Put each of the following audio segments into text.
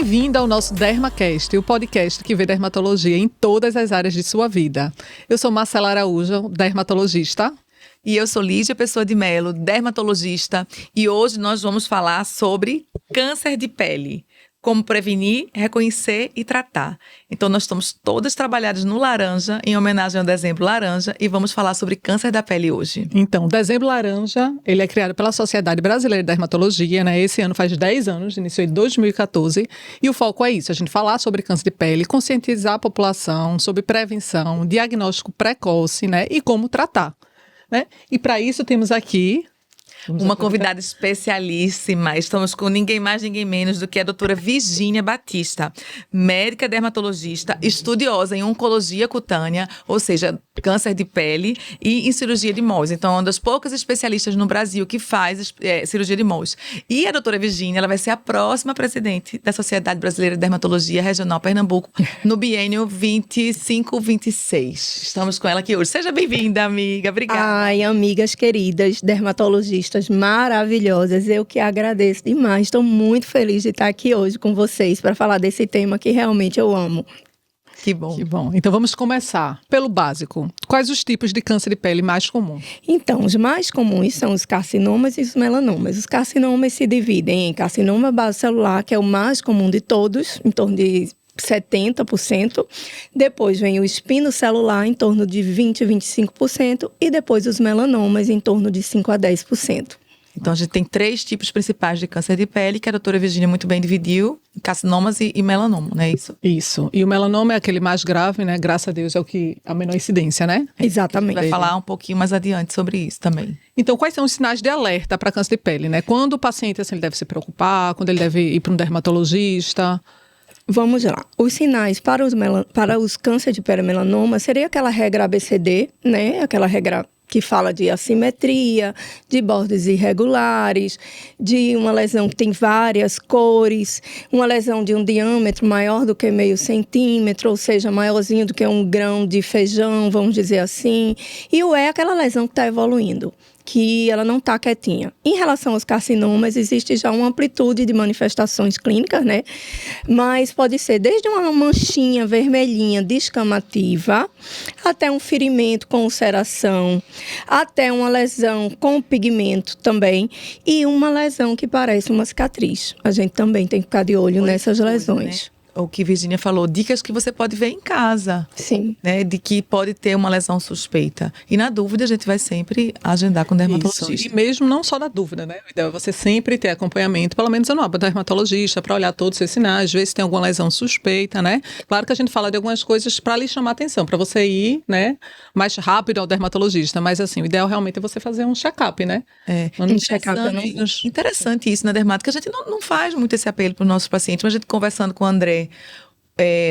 Bem-vinda ao nosso DermaCast, o podcast que vê dermatologia em todas as áreas de sua vida. Eu sou Marcela Araújo, dermatologista. E eu sou Lídia Pessoa de Melo, dermatologista. E hoje nós vamos falar sobre câncer de pele. Como prevenir, reconhecer e tratar. Então, nós estamos todas trabalhadas no laranja, em homenagem ao Dezembro Laranja, e vamos falar sobre câncer da pele hoje. Então, o Dezembro Laranja, ele é criado pela Sociedade Brasileira de Dermatologia, né? Esse ano faz 10 anos, iniciou em 2014, e o foco é isso, a gente falar sobre câncer de pele, conscientizar a população sobre prevenção, diagnóstico precoce, né? E como tratar, né? E para isso temos aqui uma convidada especialíssima. Estamos com ninguém mais, ninguém menos do que a doutora Virgínia Batista, médica dermatologista, estudiosa em oncologia cutânea, ou seja, câncer de pele e em cirurgia de Mohs. Então, é uma das poucas especialistas no Brasil que faz cirurgia de Mohs. E a doutora Virgínia, ela vai ser a próxima presidente da Sociedade Brasileira de Dermatologia Regional Pernambuco no biênio 25-26. Estamos com ela aqui hoje. Seja bem-vinda, amiga. Obrigada. Ai, amigas queridas, dermatologistas maravilhosas, eu que agradeço demais. Estou muito feliz de estar aqui hoje com vocês para falar desse tema que realmente eu amo. Que bom. Que bom. Então vamos começar pelo básico. Quais os tipos de câncer de pele mais comuns? Então, os mais comuns são os carcinomas e os melanomas. Os carcinomas se dividem em carcinoma basocelular, que é o mais comum de todos, em torno de 70%. Depois vem o espinocelular, em torno de 20% a 25%. E depois os melanomas, em torno de 5% a 10%. Então, a gente tem 3 tipos principais de câncer de pele, que a doutora Virgínia muito bem dividiu, carcinomas e melanoma, não é isso? Isso. E o melanoma é aquele mais grave, né? Graças a Deus é o que a menor incidência, né? Exatamente. A gente vai falar um pouquinho mais adiante sobre isso também. Então, quais são os sinais de alerta para câncer de pele, né? Quando o paciente assim, ele deve se preocupar, quando ele deve ir para um dermatologista? Vamos lá. Os sinais para os cânceres de pele melanoma seria aquela regra ABCD, né? Aquela regra que fala de assimetria, de bordes irregulares, de uma lesão que tem várias cores, uma lesão de um diâmetro maior do que meio centímetro, ou seja, maiorzinho do que um grão de feijão, vamos dizer assim. E o é aquela lesão que está evoluindo, que ela não está quietinha. Em relação aos carcinomas, existe já uma amplitude de manifestações clínicas, né? Mas pode ser desde uma manchinha vermelhinha descamativa, até um ferimento com ulceração, até uma lesão com pigmento também, e uma lesão que parece uma cicatriz. A gente também tem que ficar de olho nessas lesões. Né? O que Virgínia falou, dicas que você pode ver em casa. Sim. Né, de que pode ter uma lesão suspeita. E na dúvida, a gente vai sempre agendar com o dermatologista. Isso. E mesmo não só na dúvida, né? O ideal é você sempre ter acompanhamento, pelo menos anual, para o dermatologista, para olhar todos os seus sinais, ver se tem alguma lesão suspeita, né? Claro que a gente fala de algumas coisas para lhe chamar a atenção, para você ir, né, mais rápido ao dermatologista. Mas, assim, o ideal realmente é você fazer um check-up, né? Um check-up interessante isso na dermática. A gente não faz muito esse apelo para os nossos pacientes, mas a gente conversando com o André,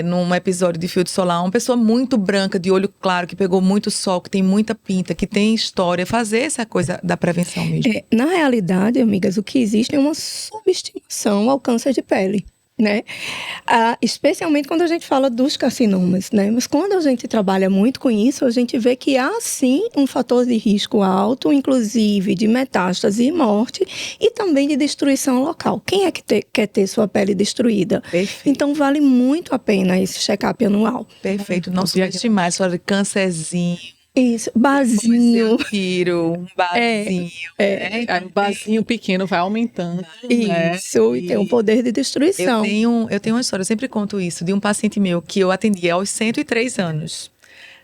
num episódio de Filtro Solar, uma pessoa muito branca, de olho claro, que pegou muito sol, que tem muita pinta, que tem história, fazer essa coisa da prevenção mesmo. Na realidade, amigas, o que existe é uma subestimação ao câncer de pele, né? Especialmente quando a gente fala dos carcinomas, né? Mas quando a gente trabalha muito com isso, a gente vê que há sim um fator de risco alto, inclusive de metástase e morte, e também de destruição local. Quem é que quer ter sua pele destruída? Perfeito. Então vale muito a pena esse check-up anual. Perfeito, não subestimar essa hora de câncerzinho. Isso, basinho. Um basinho. Um basinho pequeno vai aumentando. Isso, né? E tem um poder de destruição. Eu tenho uma história, eu sempre conto isso, de um paciente meu que eu atendi aos 103 anos.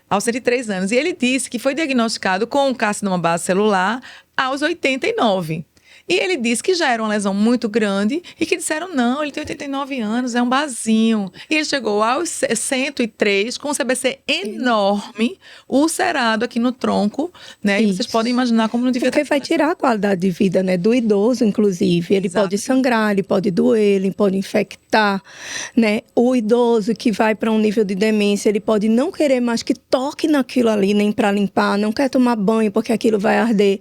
Aos 103 anos. E ele disse que foi diagnosticado com um carcinoma basocelular aos 89. E ele disse que já era uma lesão muito grande e que disseram, não, ele tem 89 anos, é um basinho. E ele chegou aos 103 com um CBC enorme, ulcerado aqui no tronco, né? E vocês podem imaginar como não devia Porque vai tirar a qualidade de vida, né? Do idoso, inclusive. Ele pode sangrar, ele pode doer, ele pode infectar, né? O idoso que vai para um nível de demência, ele pode não querer mais que toque naquilo ali, nem para limpar, não quer tomar banho porque aquilo vai arder.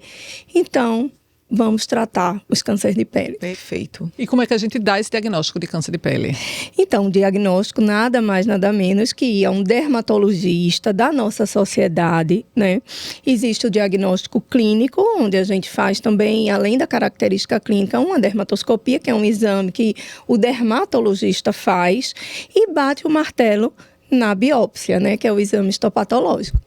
Então, vamos tratar os cânceres de pele. Perfeito. E como é que a gente dá esse diagnóstico de câncer de pele? Então, o diagnóstico nada mais, nada menos que ir a um dermatologista da nossa sociedade, né? Existe o diagnóstico clínico, onde a gente faz também, além da característica clínica, uma dermatoscopia, que é um exame que o dermatologista faz e bate o martelo na biópsia, né? Que é o exame histopatológico.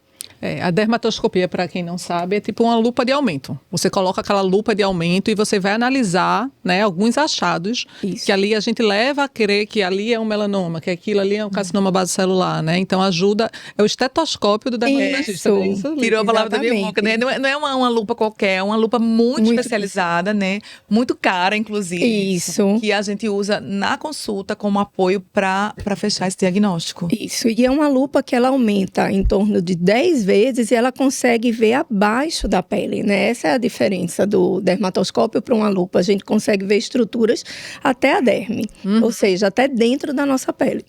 A dermatoscopia, para quem não sabe, é tipo uma lupa de aumento. Você coloca aquela lupa de aumento e você vai analisar, né, alguns achados. Isso. Que ali a gente leva a crer que ali é um melanoma, que aquilo ali é um carcinoma basocelular, né? Então ajuda, é o estetoscópio do dermatologista. Isso. Tirou a palavra da minha boca, né? Não é uma lupa qualquer, é uma lupa muito especializada, né? Muito cara, inclusive. Isso. Que a gente usa na consulta como apoio para fechar esse diagnóstico. Isso, e é uma lupa que ela aumenta em torno de 10 vezes e ela consegue ver abaixo da pele, né? Essa é a diferença do dermatoscópio para uma lupa. A gente consegue ver estruturas até a derme, ou seja, até dentro da nossa pele.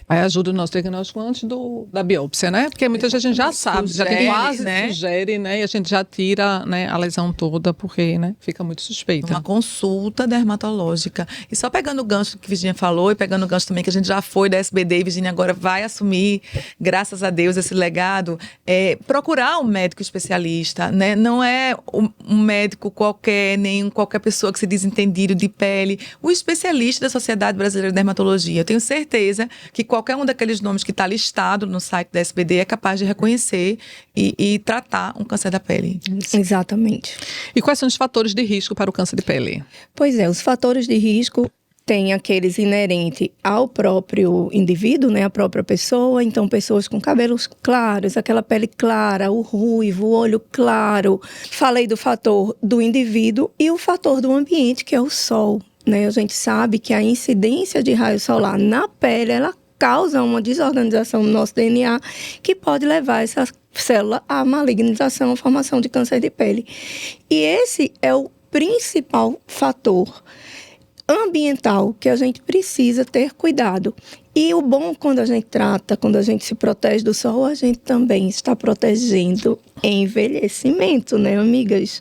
Aí ajuda o nosso diagnóstico antes da biópsia, né? Porque muita gente a gente já sabe, já tem quase, né? Sugere, né? E a gente já tira, né, a lesão toda, porque, né, fica muito suspeita. Uma consulta dermatológica. E só pegando o gancho que a Virginia falou, e pegando o gancho também que a gente já foi da SBD, e Virginia agora vai assumir, graças a Deus, esse legado, procurar um médico especialista, né? Não é um médico qualquer, nem qualquer pessoa que se diz entendido de pele. O especialista da Sociedade Brasileira de Dermatologia. Eu tenho certeza que qualquer um daqueles nomes que está listado no site da SBD é capaz de reconhecer e tratar um câncer da pele. Exatamente. E quais são os fatores de risco para o câncer de pele? Pois é, os fatores de risco têm aqueles inerentes ao próprio indivíduo, né, a própria pessoa. Então, pessoas com cabelos claros, aquela pele clara, o ruivo, o olho claro. Falei do fator do indivíduo e o fator do ambiente, que é o sol. Né? A gente sabe que a incidência de raio solar na pele, ela causa uma desorganização no nosso DNA que pode levar essa célula à malignização, à formação de câncer de pele. E esse é o principal fator ambiental que a gente precisa ter cuidado. E o bom quando a gente trata, quando a gente se protege do sol, a gente também está protegendo envelhecimento, né, amigas?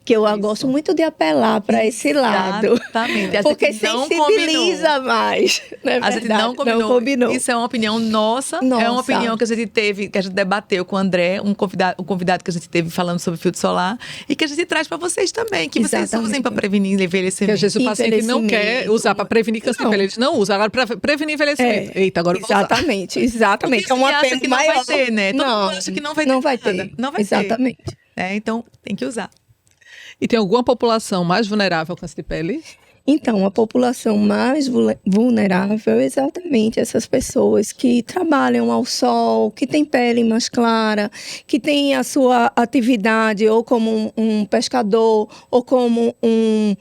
Que eu gosto muito de apelar para esse lado. Exatamente. Porque sensibiliza mais. Não é a gente não combinou. Isso é uma opinião nossa. É uma opinião que a gente teve, que a gente debateu com o André, um convidado que a gente teve falando sobre filtro solar, e que a gente traz para vocês também, que vocês usem para prevenir envelhecimento. Que às vezes o paciente não quer usar para prevenir câncer de pele, eles não usam. Agora, para prevenir envelhecimento. Eita, agora eu vou usar. Exatamente. É uma pena maior. Não vai ter, né? Todo mundo acha que não vai ter. Não vai ter. Não vai ter. Exatamente. Então, tem que usar. E tem alguma população mais vulnerável ao câncer de pele? Então, a população mais vulnerável é exatamente essas pessoas que trabalham ao sol, que têm pele mais clara, que têm a sua atividade ou como um pescador ou como um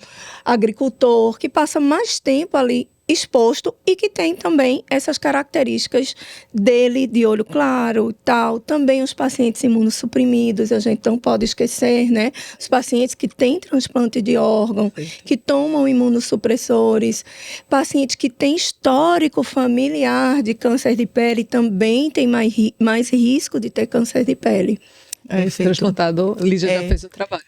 agricultor, que passa mais tempo ali exposto e que tem também essas características dele de olho claro e tal. Também os pacientes imunossuprimidos, a gente não pode esquecer, né? Os pacientes que têm transplante de órgão, que tomam imunossupressores, pacientes que têm histórico familiar de câncer de pele também têm mais risco de ter câncer de pele. Transplantado, Lígia já fez o trabalho.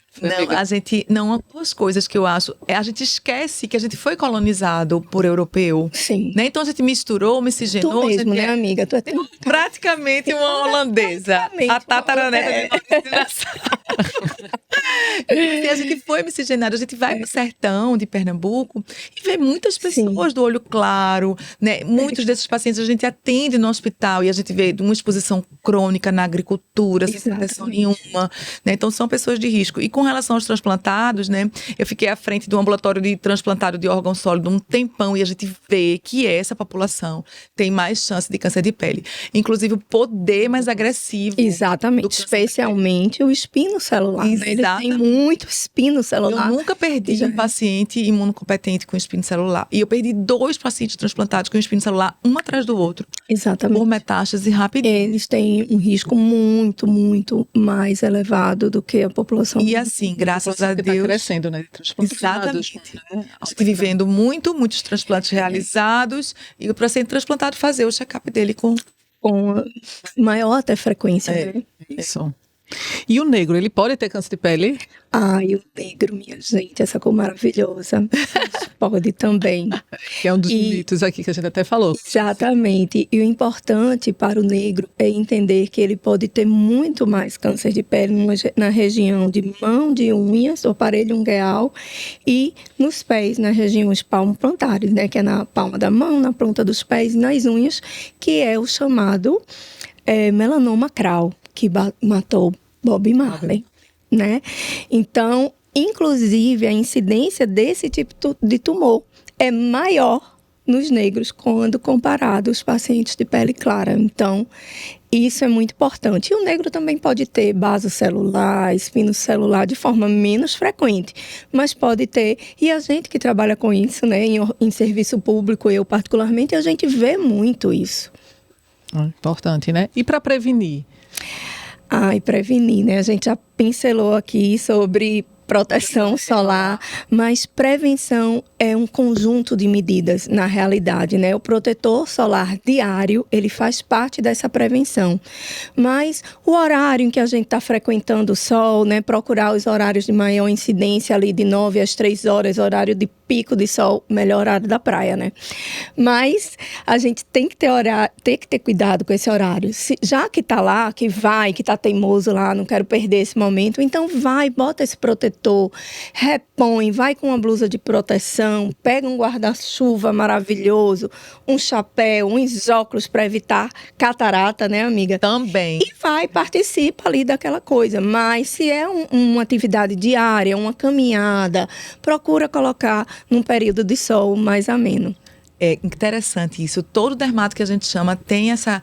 Não, duas coisas que eu acho. A gente esquece que a gente foi colonizado por europeu. Sim. Né? Então a gente misturou, miscigenou. Tu mesmo, né, amiga? Tu é praticamente uma holandesa. A tataraneta de nossa E a gente foi miscigenado, a gente vai pro sertão de Pernambuco e vê muitas pessoas do olho claro, né? Muitos desses pacientes a gente atende no hospital e a gente vê uma exposição crônica na agricultura, sem proteção nenhuma, né? Então são pessoas de risco. E com relação aos transplantados, né? Eu fiquei à frente de um ambulatório de transplantado de órgão sólido um tempão e a gente vê que essa população tem mais chance de câncer de pele. Inclusive o poder mais agressivo. Exatamente, especialmente o espino celular. Né? Ele tem muito espino celular. Eu nunca perdi um paciente imunocompetente com espino celular. E eu perdi 2 pacientes transplantados com espino celular, um atrás do outro. Exatamente. Por metástase rapidinho. Eles têm um risco muito, muito mais elevado do que a população. E assim, graças a Deus. Está crescendo, né? Exatamente. Né? Vivendo muitos transplantes realizados. E o paciente transplantado fazer o check-up dele com maior até frequência. Isso. E o negro, ele pode ter câncer de pele? Ai, o negro, minha gente, essa cor maravilhosa. Pode também. Que é um dos mitos aqui que a gente até falou. Exatamente. E o importante para o negro é entender que ele pode ter muito mais câncer de pele na região de mão, de unhas, do aparelho ungueal e nos pés, nas regiões palmo-plantares, né? Que é na palma da mão, na ponta dos pés e nas unhas, que é o chamado melanoma crawl, que matou Bob Marley, né? Então, inclusive, a incidência desse tipo de tumor é maior nos negros quando comparado aos pacientes de pele clara. Então, isso é muito importante. E o negro também pode ter basocelular, espinocelular de forma menos frequente, mas pode ter. E a gente que trabalha com isso, né, em serviço público, eu particularmente, a gente vê muito isso. Importante, né? E para prevenir? E prevenir, né? A gente já pincelou aqui sobre proteção solar, mas prevenção é um conjunto de medidas na realidade, né? O protetor solar diário, ele faz parte dessa prevenção. Mas o horário em que a gente está frequentando o sol, né? Procurar os horários de maior incidência ali de 9 às 3 horas, horário de pico de sol, melhor horário da praia, né? Mas a gente tem que ter cuidado com esse horário. Já que está lá, que está teimoso lá, não quero perder esse momento, então bota esse protetor, repõe, vai com uma blusa de proteção, pega um guarda-chuva maravilhoso, um chapéu, uns óculos para evitar catarata, né, amiga? Também. E participa ali daquela coisa. Mas se é uma atividade diária, uma caminhada, procura colocar num período de sol mais ameno. É interessante isso. Todo dermato que a gente chama tem essa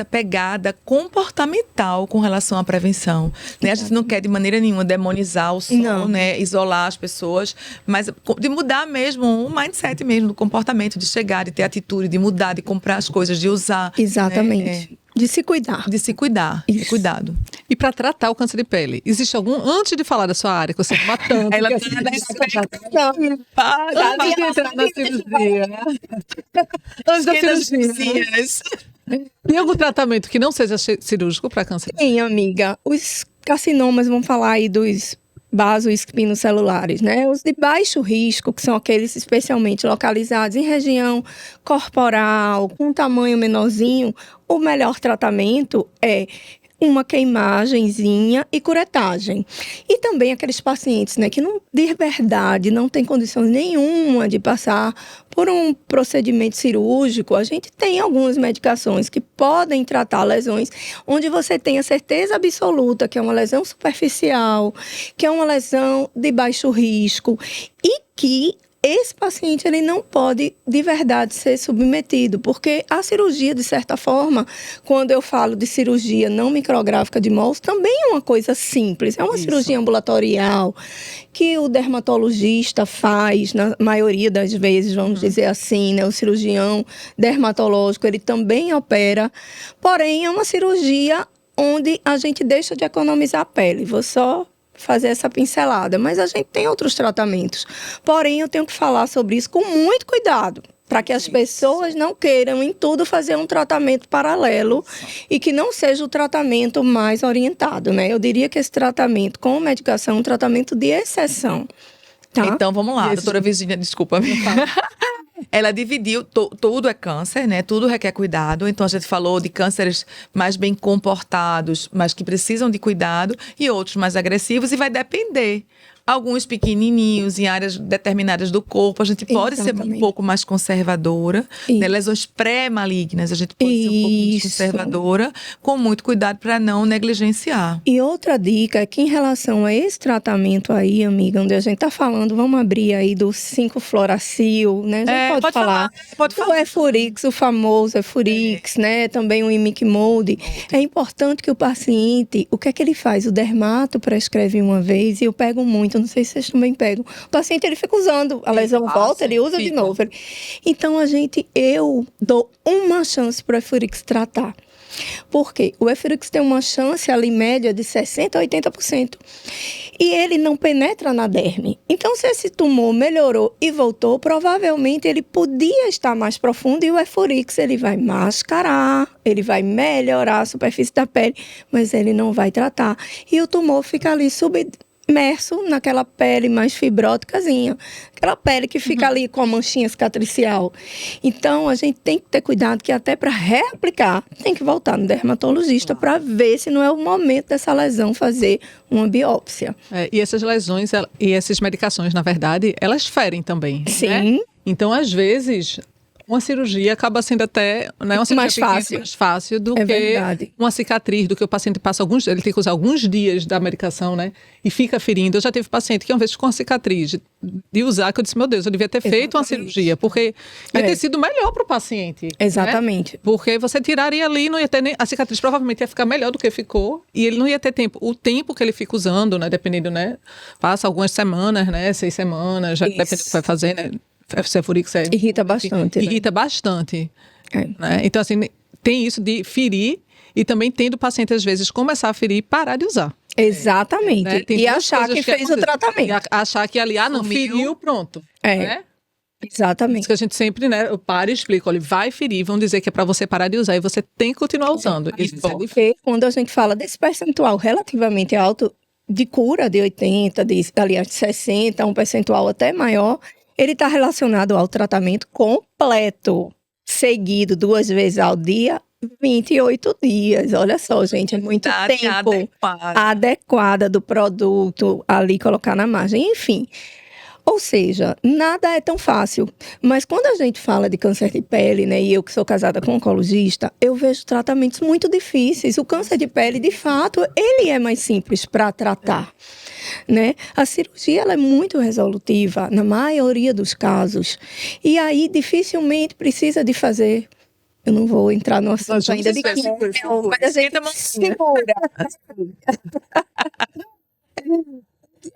pegada comportamental com relação à prevenção, né? A gente não quer de maneira nenhuma demonizar o sol, né? Isolar as pessoas, mas de mudar mesmo o mindset mesmo, do comportamento, de chegar, de ter atitude, de mudar, de comprar as coisas, de usar. Exatamente. Né? De se cuidar. De se cuidar. De cuidado. E para tratar o câncer de pele, existe algum, antes de falar da sua área, que você ama tanto... Ela antes de entrar na cirurgia. Antes da cirurgia. Tem algum tratamento que não seja cirúrgico para câncer? Sim, amiga. Os carcinomas, vamos falar aí dos vasoespinocelulares, né? Os de baixo risco, que são aqueles especialmente localizados em região corporal, com tamanho menorzinho, o melhor tratamento é uma queimagenzinha e curetagem. E também aqueles pacientes, né, que de verdade não tem condições nenhuma de passar por um procedimento cirúrgico, a gente tem algumas medicações que podem tratar lesões onde você tem a certeza absoluta que é uma lesão superficial, que é uma lesão de baixo risco e que esse paciente ele não pode de verdade ser submetido, porque a cirurgia, de certa forma, quando eu falo de cirurgia não micrográfica de mols, também é uma coisa simples. É uma cirurgia ambulatorial que o dermatologista faz, na maioria das vezes, vamos dizer assim, né? O cirurgião dermatológico, ele também opera, porém é uma cirurgia onde a gente deixa de economizar a pele. Vou só fazer essa pincelada, mas a gente tem outros tratamentos. Porém, eu tenho que falar sobre isso com muito cuidado, para que as pessoas não queiram em tudo fazer um tratamento paralelo e que não seja o tratamento mais orientado, né? Eu diria que esse tratamento com medicação é um tratamento de exceção. Tá? Então, vamos lá, doutora Virgínia, desculpa. Ela dividiu, tudo é câncer, né? Tudo requer cuidado. Então, a gente falou de cânceres mais bem comportados, mas que precisam de cuidado, e outros mais agressivos, e vai depender. Alguns pequenininhos, em áreas determinadas do corpo, a gente pode ser um pouco mais conservadora. Né? Lesões pré-malignas, a gente pode ser um pouco mais conservadora, com muito cuidado para não negligenciar. E outra dica é que em relação a esse tratamento aí, amiga, onde a gente tá falando, vamos abrir aí do 5-fluoracil, né? A gente pode falar. O Efurix, o famoso Efurix, né? Também o Imiquimod. É importante que o paciente, o que é que ele faz? O dermato prescreve uma vez, e eu pego muito, não sei se vocês também pegam. O paciente, ele fica usando, a lesão volta, ele usa de novo. Então, eu dou uma chance para o Efurix tratar. Por quê? O Efirix tem uma chance ali média de 60% a 80%. E ele não penetra na derme. Então, se esse tumor melhorou e voltou, provavelmente ele podia estar mais profundo e o Efirix ele vai mascarar, ele vai melhorar a superfície da pele, mas ele não vai tratar. E o tumor fica ali submerso naquela pele mais fibróticazinha, aquela pele que fica ali com a manchinha cicatricial. Então, a gente tem que ter cuidado que até para reaplicar, tem que voltar no dermatologista para ver se não é o momento dessa lesão fazer uma biópsia. E essas lesões e essas medicações, na verdade, elas ferem também. Sim. Né? Então, às vezes, uma cirurgia acaba sendo até uma cirurgia mais fácil do que verdade. Uma cicatriz, do que o paciente passa ele tem que usar alguns dias da medicação, né? E fica ferindo. Eu já tive paciente que, uma vez com a cicatriz de usar, que eu disse, meu Deus, eu devia ter feito uma cirurgia, porque ia ter sido melhor para o paciente. Exatamente. Né? Porque você tiraria ali, não ia ter nem. A cicatriz provavelmente ia ficar melhor do que ficou, e ele não ia ter tempo. O tempo que ele fica usando, né? Dependendo, né? Passa algumas semanas, né? 6 semanas, já depende do que vai fazer, né? Efirix irrita bastante. Irrita bastante. Né? Então, assim, tem isso de ferir e também tem do paciente, às vezes, começar a ferir e parar de usar. Exatamente. Né? E achar que fez o tratamento. E achar que ali, não, feriu, pronto. Né? Exatamente. Isso que a gente sempre, né, eu paro e explico, olha, vai ferir, vão dizer que é para você parar de usar e você tem que continuar usando. Porque quando a gente fala desse percentual relativamente alto de cura, de 80, aliás, de 60, um percentual até maior, ele está relacionado ao tratamento completo, seguido 2 vezes ao dia, 28 dias. Olha só, gente, é muito tempo adequada do produto ali colocar na margem. Enfim, ou seja, nada é tão fácil. Mas quando a gente fala de câncer de pele, né, e eu que sou casada com um oncologista, eu vejo tratamentos muito difíceis. O câncer de pele, de fato, ele é mais simples para tratar. Né? A cirurgia ela é muito resolutiva, na maioria dos casos. E aí, dificilmente precisa de fazer. Eu não vou entrar no assunto ainda de químio, mas a gente segura.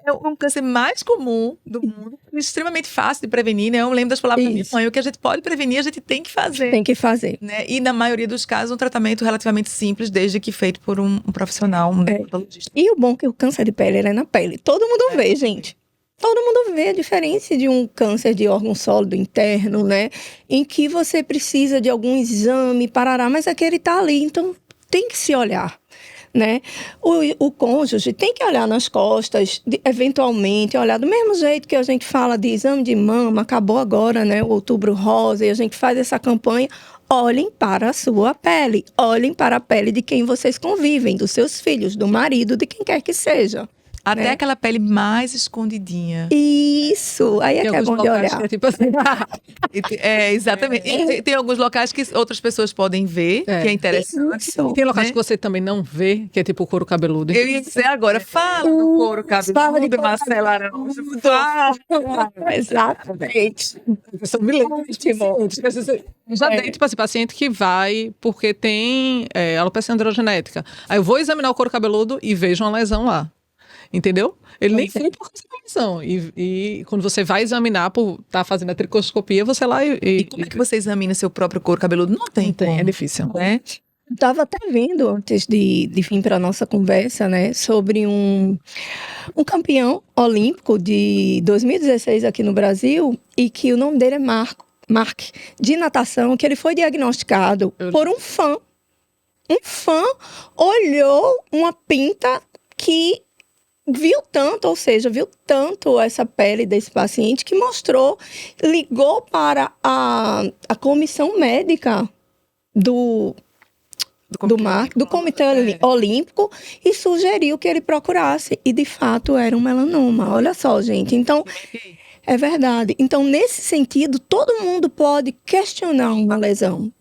É um câncer mais comum do mundo, extremamente fácil de prevenir, né? Eu lembro das palavras da minha mãe, o que a gente pode prevenir, a gente tem que fazer. Tem que fazer. Né? E na maioria dos casos, um tratamento relativamente simples, desde que feito por um profissional, um dermatologista. E o bom é que o câncer de pele é na pele. Todo mundo vê, gente. Todo mundo vê a diferença de um câncer de órgão sólido interno, né? Em que você precisa de algum exame, parará, mas aquele tá ali, então tem que se olhar. Né? O cônjuge tem que olhar nas costas, eventualmente, olhar do mesmo jeito que a gente fala de exame de mama, acabou agora, né, o Outubro Rosa, e a gente faz essa campanha. Olhem para a sua pele, olhem para a pele de quem vocês convivem, dos seus filhos, do marido, de quem quer que seja. Até né? aquela pele mais escondidinha. Isso, aí é que é bom de olhar. Que é tipo assim, exatamente. E tem alguns locais que outras pessoas podem ver, que é interessante. Isso. E tem locais que você também não vê, que é tipo o couro cabeludo. Eu ia dizer agora, fala do couro cabeludo, Marcela Araújo. Exatamente. São milênios. Já tem, tipo assim, paciente que vai porque tem alopecia androgenética. Aí eu vou examinar o couro cabeludo e vejo uma lesão lá. Entendeu? Ele nem foi por lesão. E quando você vai examinar, por estar fazendo a tricoscopia, você lá E como é que você examina seu próprio couro cabeludo? Não tem, é difícil. Né? Estava até vendo, antes de vir para a nossa conversa, né, sobre um campeão olímpico de 2016 aqui no Brasil, e que o nome dele é Mark, de natação, que ele foi diagnosticado por um fã. Um fã olhou uma pinta que viu tanto, ou seja, viu tanto essa pele desse paciente que ligou para a comissão médica do Comitê Olímpico e sugeriu que ele procurasse. E, de fato, era um melanoma. Olha só, gente. Então, é verdade. Então, nesse sentido, todo mundo pode questionar uma lesão.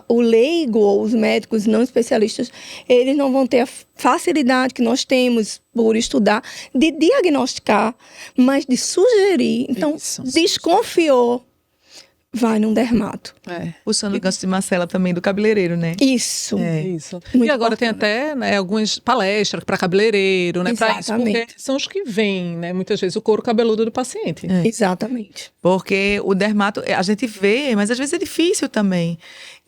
O leigo ou os médicos não especialistas, eles não vão ter a facilidade que nós temos por estudar de diagnosticar, mas de sugerir. Então, desconfiou. vai num dermato. Puxando o gancho de Marcela também, do cabeleireiro, né? Isso. Isso. Muito E agora importante. tem até, né, algumas palestras para cabeleireiro, né, para isso, porque Exatamente. são os que veem, né, muitas vezes o couro cabeludo do paciente. Exatamente. Porque o dermato, a gente vê, mas às vezes é difícil também.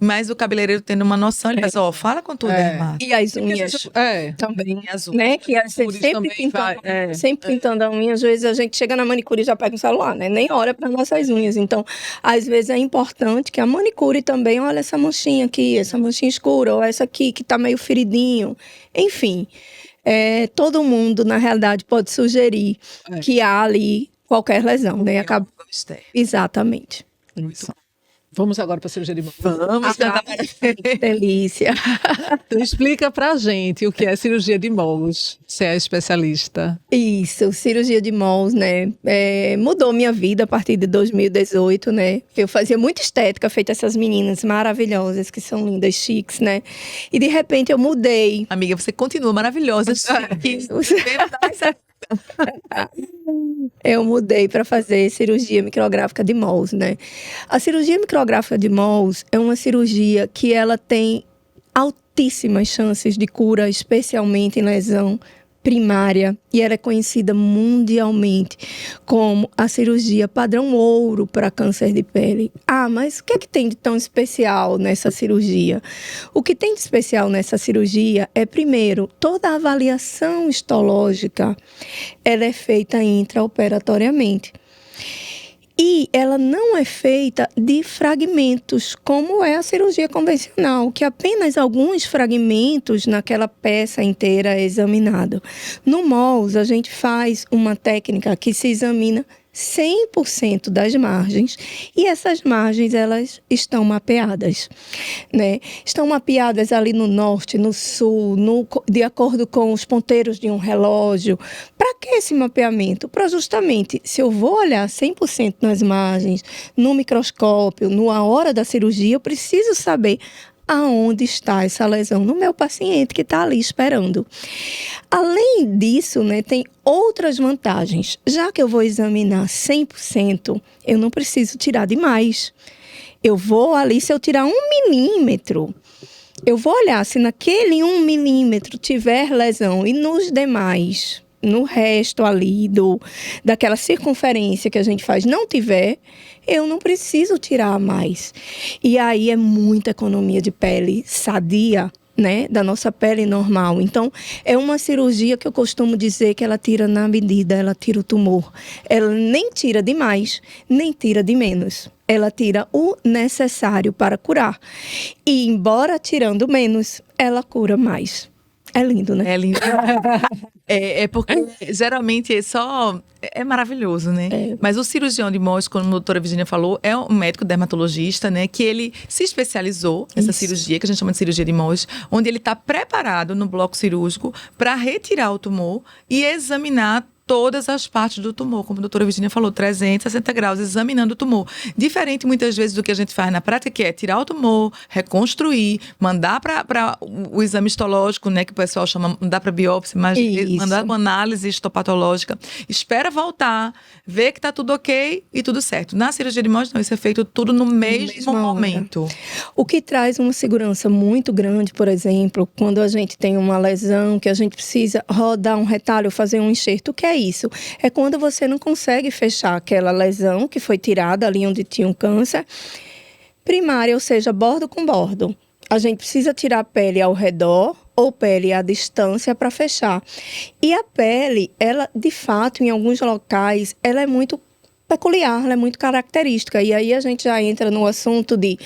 Mas o cabeleireiro tendo uma noção, ele diz, fala com o dermato. E as unhas também, Azul. né? Que a gente Por isso sempre também pintando, vai, sempre pintando a unha. Às vezes a gente chega na manicure e já pega o celular, né? Nem olha para nossas unhas. Então, às vezes é importante que a manicure também olhe essa manchinha aqui, essa manchinha escura, ou essa aqui que tá meio feridinho. Enfim, todo mundo, na realidade, pode sugerir que há ali qualquer lesão, né? Acaba... Exatamente. Isso. Vamos agora para a cirurgia de mão. Vamos cantar. Que delícia. Então, explica pra gente o que é cirurgia de moles. Você é especialista. Isso, cirurgia de moles, né? Mudou minha vida a partir de 2018, né? Eu fazia muita estética, feita essas meninas maravilhosas, que são lindas, chiques, né? E de repente eu mudei. Amiga, você continua maravilhosa. Chique. Eu mudei para fazer cirurgia micrográfica de moles, né? A cirurgia micrográfica de moles é uma cirurgia que ela tem altíssimas chances de cura, especialmente em lesão primária, e ela é conhecida mundialmente como a cirurgia padrão ouro para câncer de pele. Mas o que é que tem de tão especial nessa cirurgia? O que tem de especial nessa cirurgia é, primeiro, toda a avaliação histológica, ela é feita intraoperatoriamente. E ela não é feita de fragmentos, como é a cirurgia convencional, que apenas alguns fragmentos naquela peça inteira é examinado. No MOLS, a gente faz uma técnica que se examina 100% das margens, e essas margens, elas estão mapeadas, né? Estão mapeadas ali no norte, no sul, de acordo com os ponteiros de um relógio. Para que esse mapeamento? Para justamente, se eu vou olhar 100% nas margens, no microscópio, na hora da cirurgia, eu preciso saber aonde está essa lesão no meu paciente que está ali esperando. Além disso, né, tem outras vantagens. Já que eu vou examinar 100%, eu não preciso tirar demais. Eu vou ali, se eu tirar 1 milímetro, eu vou olhar se naquele 1 milímetro tiver lesão e nos demais, no resto ali daquela circunferência que a gente faz, não tiver, eu não preciso tirar mais. E aí é muita economia de pele sadia, né, da nossa pele normal. Então, é uma cirurgia que eu costumo dizer que ela tira na medida, ela tira o tumor. Ela nem tira de mais, nem tira de menos. Ela tira o necessário para curar. E, embora tirando menos, ela cura mais. É lindo, né? É lindo. Porque geralmente é maravilhoso, né? Mas o cirurgião de moles, como a doutora Virginia falou, é um médico dermatologista, né? Que ele se especializou nessa cirurgia, que a gente chama de cirurgia de moles, onde ele está preparado no bloco cirúrgico para retirar o tumor e examinar todas as partes do tumor, como a doutora Virginia falou, 360 graus, examinando o tumor. Diferente, muitas vezes, do que a gente faz na prática, que é tirar o tumor, reconstruir, mandar para o exame histológico, né, que o pessoal chama, mandar para biópsia, mas mandar uma análise histopatológica, espera voltar, ver que está tudo ok e tudo certo. Na cirurgia de moles, não, isso é feito tudo no mesmo momento. O que traz uma segurança muito grande, por exemplo, quando a gente tem uma lesão, que a gente precisa rodar um retalho, fazer um enxerto, o que é isso? É quando você não consegue fechar aquela lesão que foi tirada ali onde tinha um câncer primária, ou seja, bordo com bordo. A gente precisa tirar a pele ao redor ou pele à distância para fechar. E a pele, ela, de fato, em alguns locais, ela é muito peculiar, ela é muito característica. E aí a gente já entra no assunto de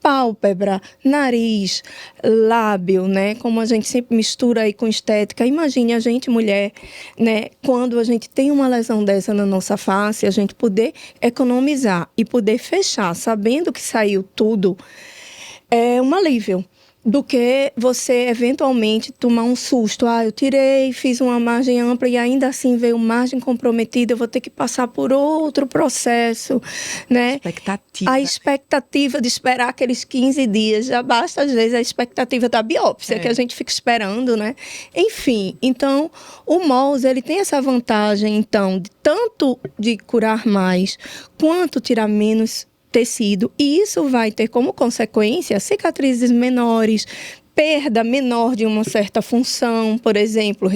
pálpebra, nariz, lábio, né? Como a gente sempre mistura aí com estética. Imagine a gente, mulher, né? Quando a gente tem uma lesão dessa na nossa face, a gente poder economizar e poder fechar, sabendo que saiu tudo, é um alívio. Do que você eventualmente tomar um susto. Eu tirei, fiz uma margem ampla e ainda assim veio margem comprometida, eu vou ter que passar por outro processo, né? A expectativa de esperar aqueles 15 dias, já basta às vezes a expectativa da biópsia, que a gente fica esperando, né? Enfim, então o MOLS, ele tem essa vantagem, então, tanto de curar mais, quanto tirar menos tecido, e isso vai ter como consequência cicatrizes menores, perda menor de uma certa função, por exemplo,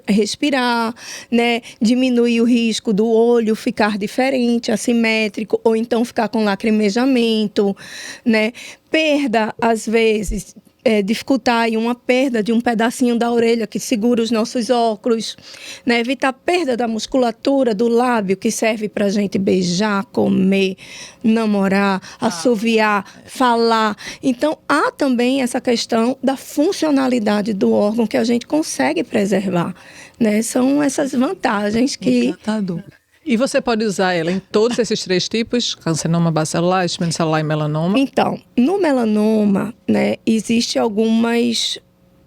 respirar, né? Diminuir o risco do olho ficar diferente, assimétrico, ou então ficar com lacrimejamento, né? Perda, às vezes, dificultar aí uma perda de um pedacinho da orelha que segura os nossos óculos, né? Evitar a perda da musculatura do lábio, que serve para a gente beijar, comer, namorar, assoviar, falar. Então, há também essa questão da funcionalidade do órgão que a gente consegue preservar, né? São essas vantagens que... Encantador. E você pode usar ela em todos esses 3 tipos, carcinoma bacelular, espinocelular e melanoma? Então, no melanoma, né, existe algumas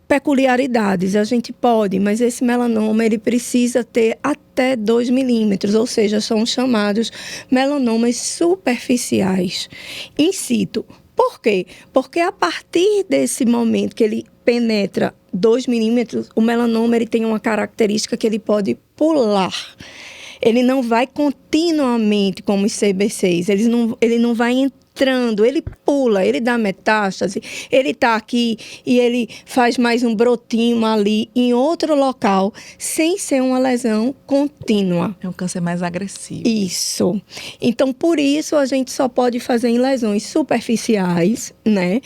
peculiaridades. A gente pode, mas esse melanoma ele precisa ter até 2 milímetros, ou seja, são chamados melanomas superficiais, in situ. Por quê? Porque a partir desse momento que ele penetra 2 milímetros, o melanoma ele tem uma característica que ele pode pular. Ele não vai continuamente como os CBCs, ele não vai entrando, ele pula, ele dá metástase, ele está aqui e ele faz mais um brotinho ali em outro local, sem ser uma lesão contínua. É um câncer mais agressivo. Isso. Então, por isso, a gente só pode fazer em lesões superficiais, né?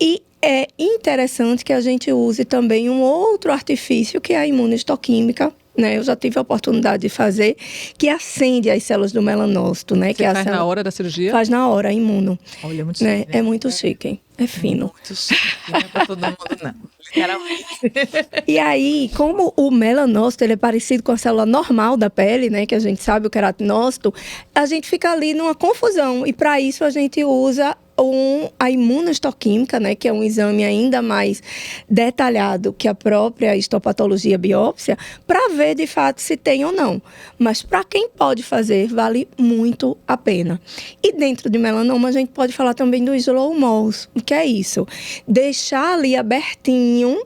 E é interessante que a gente use também um outro artifício, que é a imunohistoquímica, né? Eu já tive a oportunidade de fazer, que acende as células do melanócito, né? Você que faz na hora da cirurgia? Faz na hora, imuno. Olha, muito Né? chique. É muito chique, é fino. Muito chique. Não é pra todo mundo, não. Literalmente. E aí, como o melanócito ele é parecido com a célula normal da pele, né? Que a gente sabe, o queratinócito, a gente fica ali numa confusão. E para isso a gente usa a imunohistoquímica, né, que é um exame ainda mais detalhado que a própria histopatologia biópsia, para ver de fato se tem ou não. Mas para quem pode fazer, vale muito a pena. E dentro de melanoma, a gente pode falar também do slow mouse. O que é isso? Deixar ali abertinho,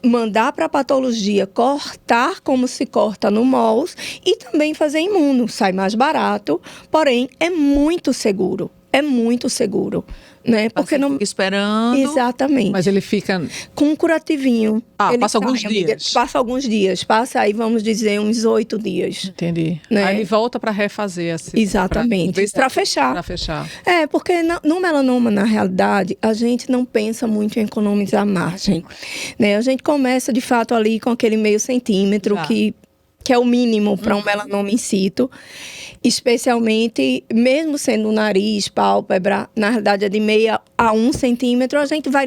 mandar para a patologia cortar como se corta no MOLS e também fazer imuno. Sai mais barato, porém é muito seguro. É muito seguro, né? Porque não fica esperando. Exatamente. Mas ele fica Com um curativinho. Ah, ele passa alguns dias. Passa alguns dias. Passa aí, vamos dizer, uns 8 dias. Entendi. Né? Aí ele volta para refazer assim. Exatamente. Para fechar. Para fechar. É, porque no melanoma, na realidade, a gente não pensa muito em economizar margem, né? A gente começa, de fato, ali com aquele meio centímetro que é o mínimo para um melanoma in situ, especialmente, mesmo sendo o nariz, pálpebra, na realidade é de meio a 1 centímetro, a gente vai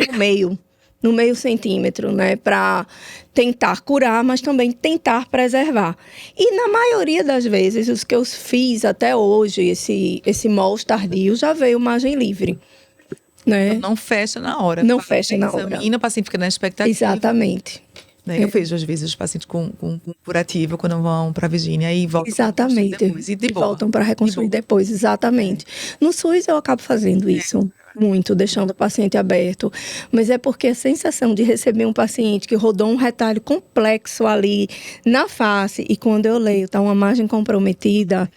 no meio centímetro, né, para tentar curar, mas também tentar preservar. E na maioria das vezes, os que eu fiz até hoje, esse MOLS tardio, já veio margem livre. Né? Não fecha na hora. Não fecha na hora. Examina, o paciente fica na expectativa. Exatamente. Né? Eu vejo, às vezes, os pacientes com curativo, quando vão para a Virgínia e voltam exatamente. Depois, e voltam para reconstruir depois, exatamente. No SUS eu acabo fazendo isso muito, deixando o paciente aberto. Mas é porque a sensação de receber um paciente que rodou um retalho complexo ali na face e quando eu leio, tá uma margem comprometida,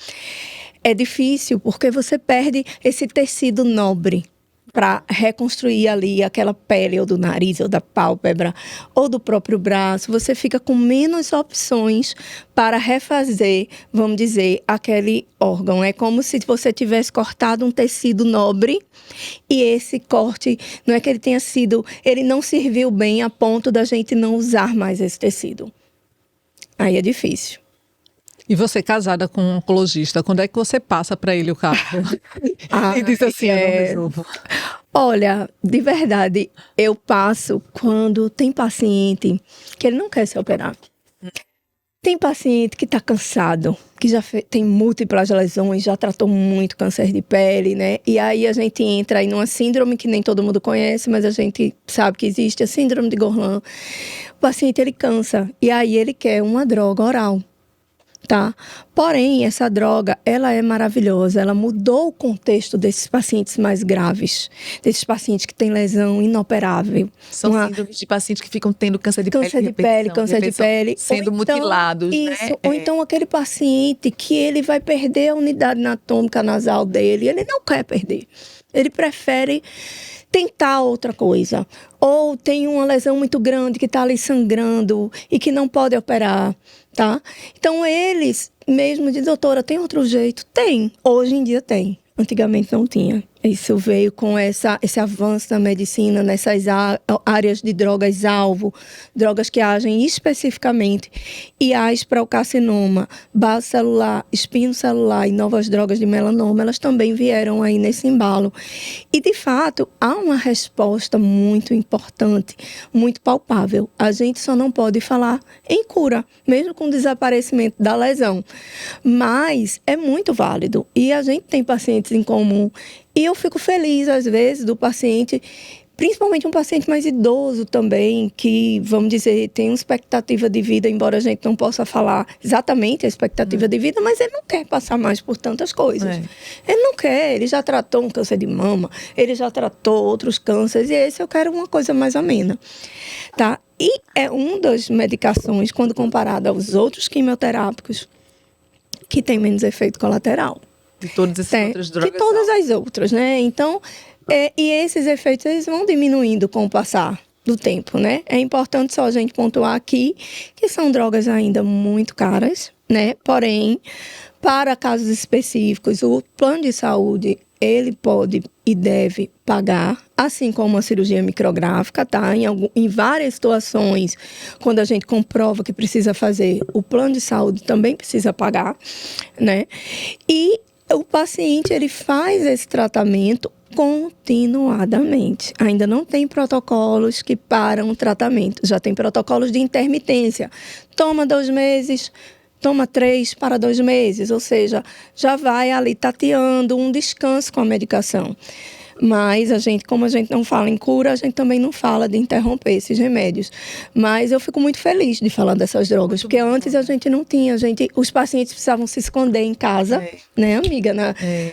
é difícil porque você perde esse tecido nobre para reconstruir ali aquela pele ou do nariz ou da pálpebra ou do próprio braço. Você fica com menos opções para refazer, vamos dizer, aquele órgão. É como se você tivesse cortado um tecido nobre e esse corte, não é que ele tenha sido, ele não serviu bem a ponto da gente não usar mais esse tecido. Aí é difícil. E você, casada com um oncologista, quando é que você passa para ele o carro? E diz assim, eu não resolvo. Olha, de verdade, eu passo quando tem paciente que ele não quer se operar. Tem paciente que está cansado, que já tem múltiplas lesões, já tratou muito câncer de pele, né? E aí a gente entra aí numa síndrome que nem todo mundo conhece, mas a gente sabe que existe, a síndrome de Gorlin. O paciente, ele cansa, e aí ele quer uma droga oral. tá? Porém, essa droga, ela é maravilhosa, ela mudou o contexto desses pacientes mais graves, desses pacientes que têm lesão inoperável. São síndromes de pacientes que ficam tendo câncer de câncer pele, de pele, câncer de pele. sendo Ou então, mutilados, isso, né? ou então aquele paciente que ele vai perder a unidade anatômica nasal dele, ele não quer perder. Ele prefere tentar outra coisa. Ou tem uma lesão muito grande que está ali sangrando e que não pode operar, tá? Então, eles mesmo de doutora, tem outro jeito? Tem. Hoje em dia tem. Antigamente não tinha. Isso veio com esse avanço da medicina nessas áreas de drogas-alvo, drogas que agem especificamente. IAs para o carcinoma, base celular, espino celular e novas drogas de melanoma, elas também vieram aí nesse embalo. E, de fato, há uma resposta muito importante, muito palpável. A gente só não pode falar em cura, mesmo com o desaparecimento da lesão. Mas é muito válido. E a gente tem pacientes em comum. E eu fico feliz, às vezes, do paciente, principalmente um paciente mais idoso também, que, vamos dizer, tem uma expectativa de vida, embora a gente não possa falar exatamente a expectativa de vida, mas ele não quer passar mais por tantas coisas. Ele não quer, ele já tratou um câncer de mama, ele já tratou outros cânceres, e esse eu quero uma coisa mais amena, tá? E é uma das medicações, quando comparada aos outros quimioterápicos, que tem menos efeito colateral. De todas essas outras drogas. De todas as outras, né? Então, e esses efeitos eles vão diminuindo com o passar do tempo, né? É importante só a gente pontuar aqui que são drogas ainda muito caras, né? Porém, para casos específicos, o plano de saúde, ele pode e deve pagar, assim como a cirurgia micrográfica, tá? Em várias situações, quando a gente comprova que precisa fazer, o plano de saúde também precisa pagar, né? E o paciente, ele faz esse tratamento continuadamente. Ainda não tem protocolos que param o tratamento. Já tem protocolos de intermitência. Toma 2 meses, toma 3 para 2 meses. Ou seja, já vai ali tateando um descanso com a medicação. Mas como a gente não fala em cura, a gente também não fala de interromper esses remédios. Mas eu fico muito feliz de falar dessas drogas, porque antes a gente não tinha, os pacientes precisavam se esconder em casa, né, amiga?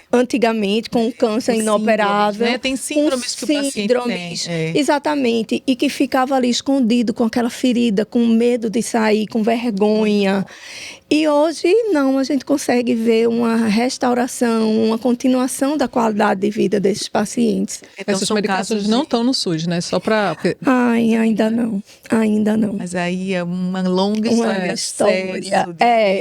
Antigamente, com câncer inoperável. Né? Tem síndromes que o paciente tem. Exatamente, e que ficava ali escondido com aquela ferida, com medo de sair, com vergonha. E hoje, não, a gente consegue ver uma restauração, uma continuação da qualidade de vida desses pacientes. Então, essas medicações não estão no SUS, né? Só para... Ai, ainda não. Mas aí é uma longa história.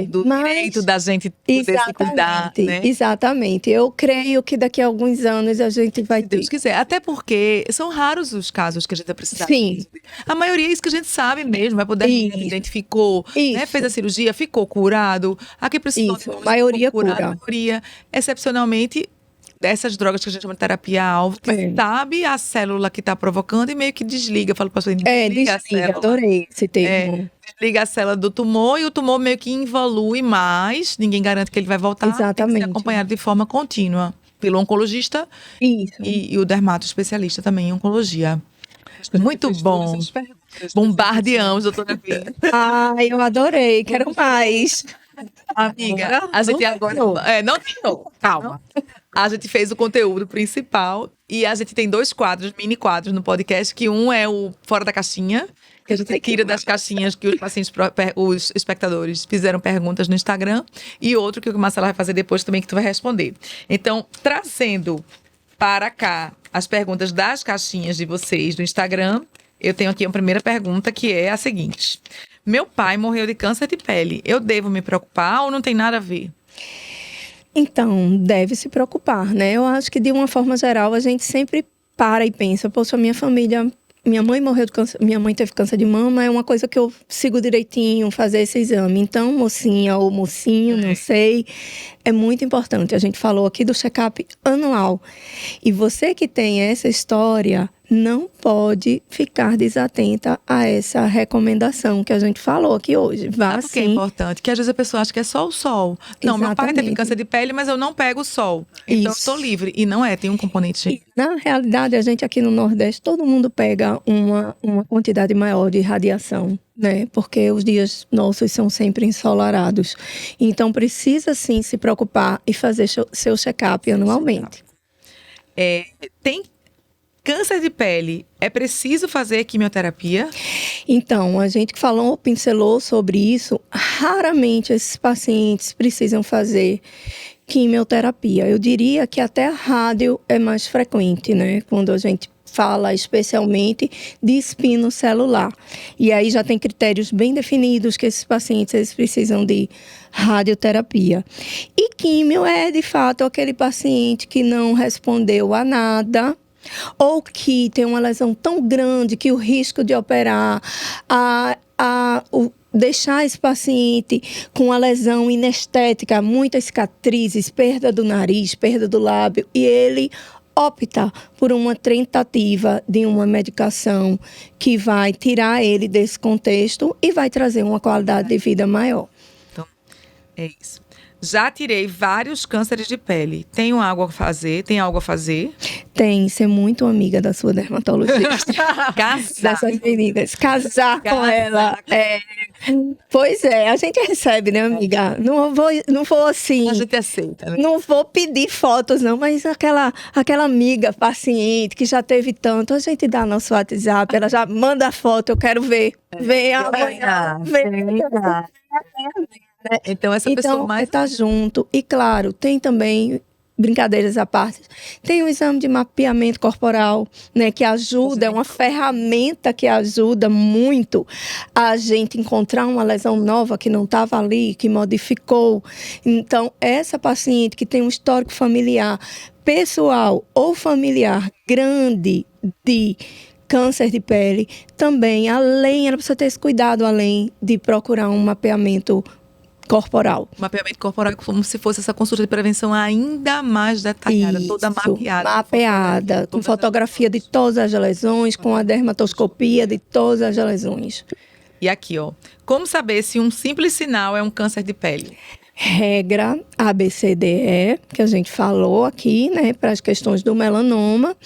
Do direito da gente poder se cuidar, né? Exatamente. Eu creio que daqui a alguns anos a gente vai ter. Se Deus quiser. Até porque são raros os casos que a gente vai precisar. Sim. A maioria é isso que a gente sabe mesmo. Vai poder identificou, né? Fez a cirurgia, ficou curado. Aqui precisou. Isso, a maioria cura. A maioria, excepcionalmente, dessas drogas que a gente chama de terapia-alvo, que sabe a célula que está provocando e meio que desliga. Fala para o paciente, desliga a célula. Adorei esse termo. Desliga a célula do tumor e o tumor meio que involui mais. Ninguém garante que ele vai voltar. Exatamente. Tem que ser acompanhado de forma contínua pelo oncologista e o dermato especialista também em oncologia. Muito bom. Bombardeamos, doutora Bia. Ai, eu adorei. Quero mais. Amiga, a gente agora... não terminou. Calma. A gente fez o conteúdo principal e a gente tem 2 quadros, mini quadros no podcast, que um é o Fora da Caixinha, que a gente tira das caixinhas que os pacientes, os espectadores fizeram perguntas no Instagram, e outro que o Marcela vai fazer depois também, que tu vai responder. Então, trazendo para cá as perguntas das caixinhas de vocês do Instagram, eu tenho aqui a primeira pergunta, que é a seguinte: meu pai morreu de câncer de pele, eu devo me preocupar ou não tem nada a ver? Então, deve se preocupar, né? Eu acho que, de uma forma geral, a gente sempre para e pensa, poxa, minha família... Minha mãe morreu de câncer, minha mãe teve câncer de mama, é uma coisa que eu sigo direitinho, fazer esse exame. Então, mocinha ou mocinho, não sei, é muito importante. A gente falou aqui do check-up anual. E você que tem essa história, não pode ficar desatenta a essa recomendação que a gente falou aqui hoje. Vá Sabe por que é sim. importante? Que às vezes a pessoa acha que é só o sol. Não, meu pai teve Exatamente. câncer de pele, mas eu não pego o sol. Então eu Isso. tô livre. E não é, tem um componente. Na realidade, a gente aqui no Nordeste, todo mundo pega uma quantidade maior de radiação, né? Porque os dias nossos são sempre ensolarados. Então, precisa sim se preocupar e fazer seu check-up anualmente. Tem câncer de pele, é preciso fazer quimioterapia? Então, a gente pincelou sobre isso. Raramente esses pacientes precisam fazer quimioterapia. Eu diria que até a rádio é mais frequente, né? Quando a gente fala especialmente de espino celular. E aí já tem critérios bem definidos que esses pacientes eles precisam de radioterapia. E químio é, de fato, aquele paciente que não respondeu a nada, ou que tem uma lesão tão grande que o risco de operar, deixar esse paciente com uma lesão inestética, muitas cicatrizes, perda do nariz, perda do lábio, e ele opta por uma tentativa de uma medicação que vai tirar ele desse contexto e vai trazer uma qualidade de vida maior. Então, é isso. Já tirei vários cânceres de pele. Tem algo a fazer? Tem, ser muito amiga da sua dermatologista. Casar. Dessas meninas. Casar com ela. Pois é, a gente recebe, né, amiga? Não vou assim. A gente aceita, né? Não vou pedir fotos, não, mas aquela amiga paciente que já teve tanto, a gente dá nosso WhatsApp, ela já manda a foto, eu quero ver. Vem amanhã. Então, essa pessoa mais. Tá junto. E, claro, tem também, brincadeiras à parte, tem o exame de mapeamento corporal, né, que ajuda, é uma ferramenta que ajuda muito a gente encontrar uma lesão nova que não estava ali, que modificou. Então, essa paciente que tem um histórico familiar, pessoal ou familiar grande de câncer de pele, também, ela precisa ter esse cuidado, além de procurar um mapeamento corporal. Mapeamento corporal, como se fosse essa consulta de prevenção ainda mais detalhada, Isso, toda mapeada. Mapeada, com fotografia de todas as lesões, com a dermatoscopia de todas as lesões. E aqui, ó, como saber se um simples sinal é um câncer de pele? Regra ABCDE, que a gente falou aqui, né, para as questões do melanoma.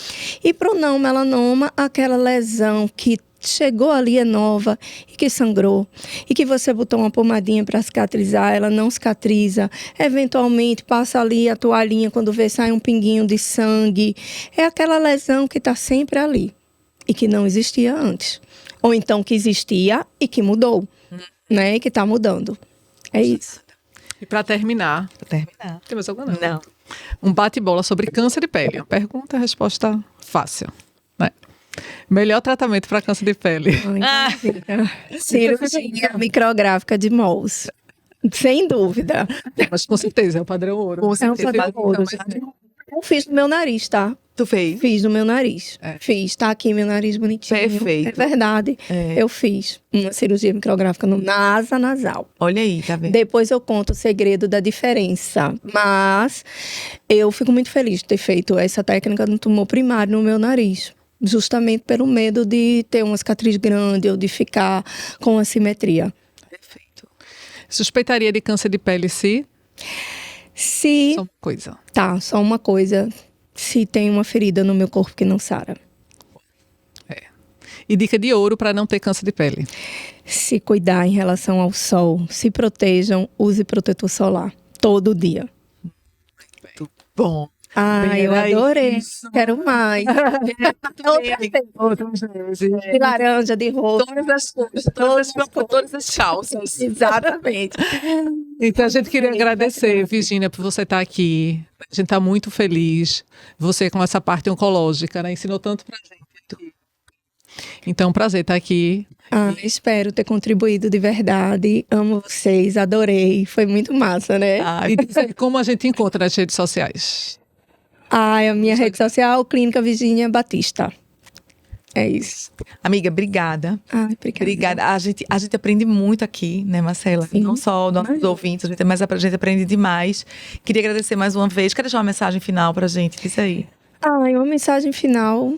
E para o não melanoma, aquela lesão que chegou ali, é nova e que sangrou, e que você botou uma pomadinha para cicatrizar, ela não cicatriza, eventualmente passa ali a toalhinha, quando vê sai um pinguinho de sangue. É aquela lesão que está sempre ali e que não existia antes. Ou então que existia e que mudou, né, e que está mudando. É isso. E para terminar, Tem mais alguma? Não. Um bate-bola sobre câncer de pele. Pergunta, resposta fácil, né? Melhor tratamento para câncer de pele. Cirurgia micrográfica de mols. Sem dúvida. Mas com certeza, é o padrão ouro. Com É um certeza. padrão ouro. Eu fiz no meu nariz, tá? Tu fez? Fiz no meu nariz. É. Fiz, tá aqui meu nariz bonitinho. Perfeito. É verdade. Eu fiz uma cirurgia micrográfica na asa nasal. Olha aí, tá vendo? Depois eu conto o segredo da diferença. Mas eu fico muito feliz de ter feito essa técnica no tumor primário no meu nariz. Justamente pelo medo de ter uma cicatriz grande ou de ficar com assimetria. Perfeito. Suspeitaria de câncer de pele se? Só uma coisa. Tá, só uma coisa. Se tem uma ferida no meu corpo que não sara. E dica de ouro para não ter câncer de pele? Se cuidar em relação ao sol, se protejam, use protetor solar todo dia. Muito bom. Ah, eu adorei. Quero mais. Outras vezes. De laranja, de roxo. Todas as coisas, todas as calças. Exatamente. Então a gente queria agradecer, Virgínia, por você estar aqui. A gente está muito feliz. Você com essa parte oncológica, né? Ensinou tanto pra gente. Então, prazer estar aqui. Espero ter contribuído de verdade. Amo vocês, adorei. Foi muito massa, né? E dizer como a gente encontra nas redes sociais. A minha rede social, Clínica Virgínia Batista. É isso. Amiga, obrigada. Obrigada. Obrigada. A gente aprende muito aqui, né, Marcela? Sim. Não só nossos ouvintes, mas a gente aprende demais. Queria agradecer mais uma vez. Quer deixar uma mensagem final pra gente? Diz aí. Uma mensagem final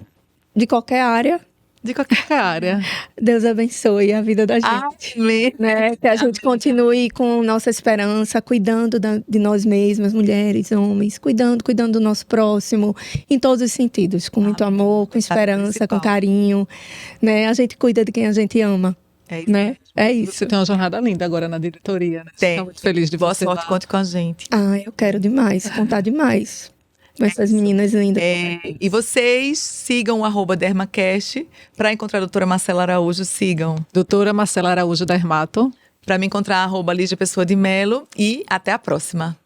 de qualquer área. De qualquer área. Deus abençoe a vida da gente. Amém. Né? Que a gente continue com nossa esperança, cuidando de nós mesmas, mulheres, homens, cuidando do nosso próximo, em todos os sentidos, com muito amor, com esperança, com carinho. Né? A gente cuida de quem a gente ama. É isso. Né? É isso. Você tem uma jornada linda agora na diretoria, né? Tem. Estou muito feliz de Boa você sorte, lá. conte com a gente. Eu quero demais, contar demais. Com essas meninas lindas. E vocês sigam o @dermacast. Para encontrar a doutora Marcela Araújo, sigam. Doutora Marcela Araújo Dermato. Para me encontrar, @Lígia Pessoa de Melo. E até a próxima.